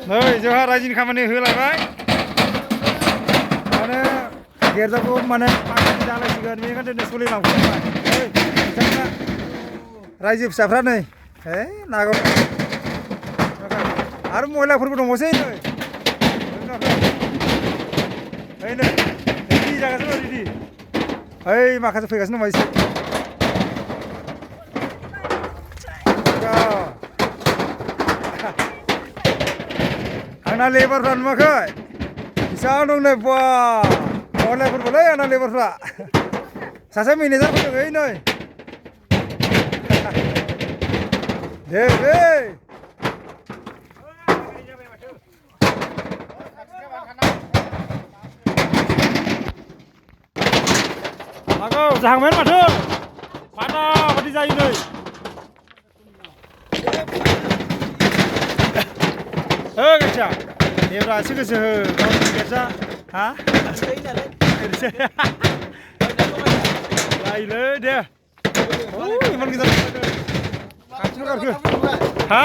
नै जोंहा रायजोनि खामानि होलायबाय माने गेरजाखौ माने माखासे जालायसिगोन बेनिखायनो दिनै सोलिलांफिनबाय बिथांमोना रायजो फिसाफ्रा नै है नागौ आरो महिलाफोरबो दंबावसै नै नै रेडि जागासिनो रेडि ओइ माखासे फैगासिनो दं एसे आंना लेबारफ्रा नुवाखै बेसेबां दं नै बा महिलाफोरबोलै आंना लेबारफ्रा सासे मेनेजार फैदों ओइ नै दे मागौ जाहांबायानो माथो फाटाफाटि जायो नै हो गायसा देब्रा एसे गोसो हो गावनि गेरजा हा जायोलै दे इमान गिदिर खाथियाव गारखो हा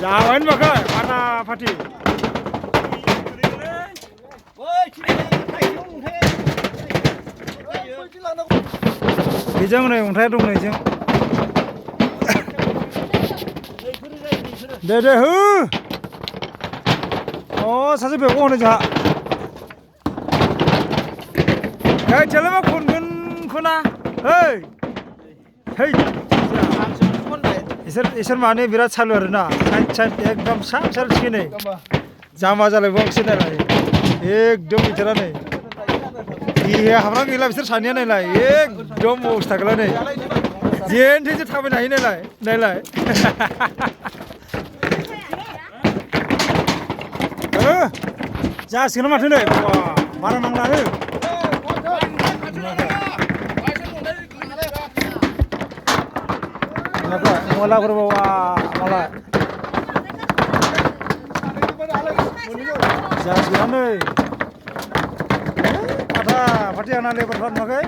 जाबाय होनबाखै फाटाफाटि बेजों नै अन्थाइया दं नैजों दे हो अ सासे बेगखौ हनै जोंहा गायथियालाय मा खनगोन खना है इसोर माने बिराद सालु आरोना साइड एकदम फिसा फिसा थिखिनै जामा जालायबावसै नायलाय एकदम बिथोरा नै देहाया हाबना गैला बिसोर सानैया नायलाय एकदम अबस्था गैला नै जेन थेनसो थाबायनो हायो नायलाय जासिगोन माथो नै बारा नांला हो मलाफोर बावा माला जासिगोन नै फाटाफाटि आंना लेबारफ्रा नुवाखै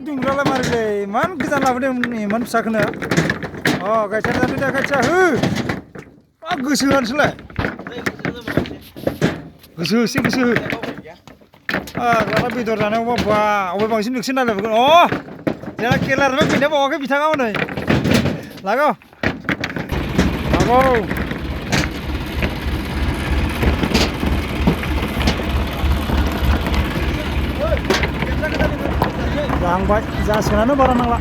दुंग्रालाय मारैलै इमान गोजान लाबोदों इमान फिसाखौनो गायखेर जानो दे गायखेर हो मा गोसो होनोसैलाय गोसो हो दाना बेदर जानायावबा बा अबे बांसिन नोंसोर नायलायबोगोन जोंना केलारनिफ्राय फैनाया बावाखै बिथाङा हनै लागौ जाहांबाय जासिगोनानो बारा नांला